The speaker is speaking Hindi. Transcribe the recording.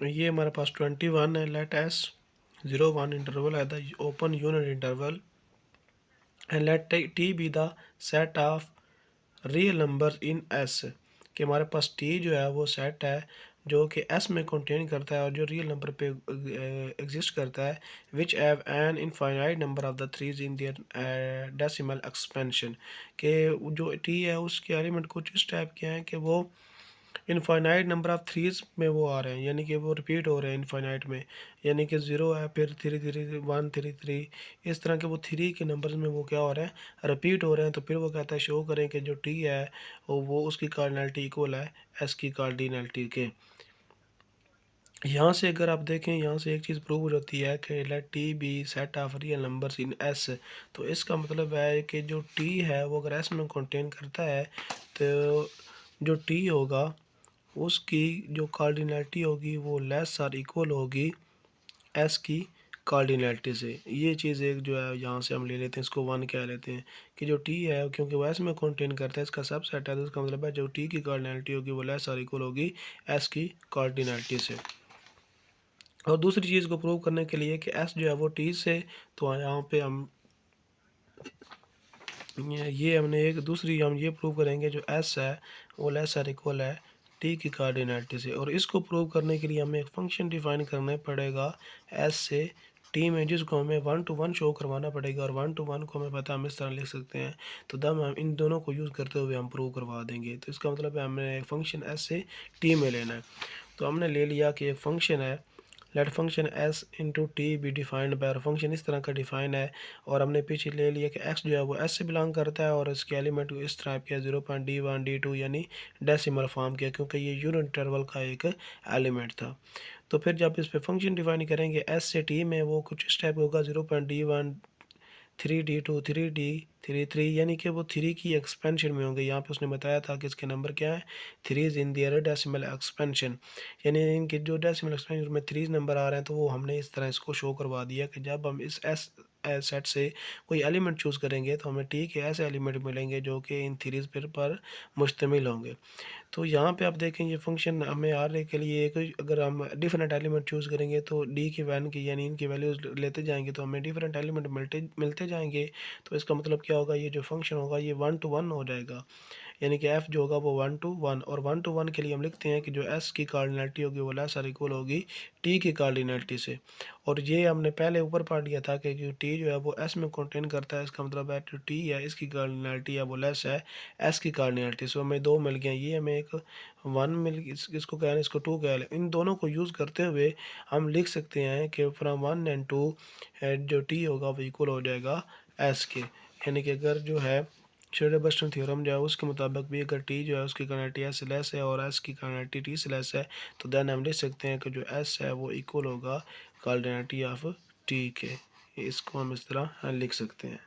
ये हमारे पास 21 है। लेट एस 0 1 इंटरवल है the open unit interval and let T be the set of real number in S, कि हमारे पास टी जो है वो सेट है जो कि एस में कंटेन करता है और जो रियल नंबर पे एग्जिस्ट करता है, which have an infinite number of the threes in their decimal expansion, के जो टी है उसके एलिमेंट कुछ इस टाइप के हैं कि वो इनफाइनाइट नंबर ऑफ थ्रीज में वो आ रहे हैं, यानी कि वो रिपीट हो रहे हैं इनफाइनाइट में, यानी कि 0 है फिर 3 3 1 3 3, इस तरह के वो थ्री के नंबर्स में वो क्या हो रहे हैं, रिपीट हो रहे हैं। तो फिर वो कहता है शो करें कि जो टी है वो उसकी कार्डिनलिटी इक्वल है एस की कार्डिनलिटी के। यहाँ से अगर आप देखें, यहाँ से एक चीज़ प्रूव हो जाती है कि let T be set of real numbers in S, तो इसका मतलब है कि जो टी है वो अगर एस में कंटेन करता है तो जो टी होगा उसकी जो कार्डिनलिटी होगी वो लेस और इक्वल होगी एस की कार्डिनलिटी से। ये चीज़ एक जो है यहाँ से हम ले लेते हैं, इसको 1 कह लेते हैं कि जो टी है क्योंकि वो एस में कंटेन करता है इसका सबसेट है, तो इसका मतलब है जो टी की कार्डिनलिटी होगी वो लेस और इक्वल होगी एस की कार्डिनलिटी से। और दूसरी चीज़ को प्रूव करने के लिए कि एस जो है वो टी से, तो यहाँ पे हम ये हमने एक दूसरी हम ये प्रूव करेंगे जो एस है वो लेस और इक्वल है टी की कार्डिनलिटी से। और इसको प्रूव करने के लिए हमें एक फंक्शन डिफाइन करना पड़ेगा एस से टी में, जिसको हमें 1 to 1 शो करवाना पड़ेगा, और 1 to 1 को हमें पता हम इस तरह लिख सकते हैं। तो दम हम इन दोनों को यूज़ करते हुए हम प्रूव करवा देंगे। तो इसका मतलब है हमें एक फंक्शन एस से टी में लेना है। तो हमने ले लिया कि एक फंक्शन है let function S into T be defined by, function इस तरह का डिफाइन है। और हमने पीछे ले लिया कि एक्स जो है वो एस से बिलोंग करता है और इसके एलिमेंट को इस तरह किया 0.D1 D2 यानी डेसिमल फॉर्म किया, क्योंकि ये यूनिट इंटरवल का एक एलिमेंट था। तो फिर जब इस पे फंक्शन डिफाइन करेंगे एस से टी में, वो कुछ इस टाइप होगा 0.D1 3D2 3D3 यानी कि वो थ्री की एक्सपेंशन में होंगे। यहाँ पे उसने बताया था कि इसके नंबर क्या है, थ्रीज इन दियर डेसिमल एक्सपेंशन, यानी इनके जो डेसिमल एक्सपेंशन में थ्रीज नंबर आ रहे हैं। तो वो हमने इस तरह इसको शो करवा दिया कि जब हम इस एस सेट से कोई एलिमेंट चूज़ करेंगे तो हमें टी के ऐसे एलिमेंट मिलेंगे जो कि इन थ्रीज पर मुश्तमिल होंगे। तो यहाँ पे आप देखें ये फंक्शन हमें आर ए के लिए एक, अगर हम डिफरेंट एलिमेंट चूज़ करेंगे तो डी की वैन की यानी इनकी वैल्यूज़ लेते जाएंगे तो हमें डिफरेंट एलिमेंट मिलते जाएंगे। तो इसका मतलब क्या होगा, ये जो फंक्शन होगा ये 1 to 1 हो जाएगा, यानी कि एफ जो होगा वो 1 to 1। और 1 to 1 के लिए हम लिखते हैं कि जो एस की कार्डिनलिटी होगी वो लेस और इक्वल होगी टी की कार्डिनलिटी से। और ये हमने पहले ऊपर पढ़ लिया था कि जो टी जो है वो एस में कंटेन करता है, इसका मतलब है जो टी है इसकी कार्डिनलिटी है वो लेस है एस की कार्डिनलिटी से। हमें दो मिल गए, ये हमें एक 1 मिल, इसको कह लें, इसको 2 कह लें। इन दोनों को यूज़ करते हुए हम लिख सकते हैं कि फ्राम 1 and 2 जो टी होगा वो इक्वल हो जाएगा एस के, यानी कि अगर जो है श्रोडिंगर थ्योरम जो है उसके मुताबिक भी अगर टी जो है उसकी कर्नेटी एस से लेस है और एस की कर्नेटी टी से लेस है, तो देन हम लिख सकते हैं कि जो एस है वो इक्वल होगा कार्डिनलिटी ऑफ टी के। इसको हम इस तरह लिख सकते हैं।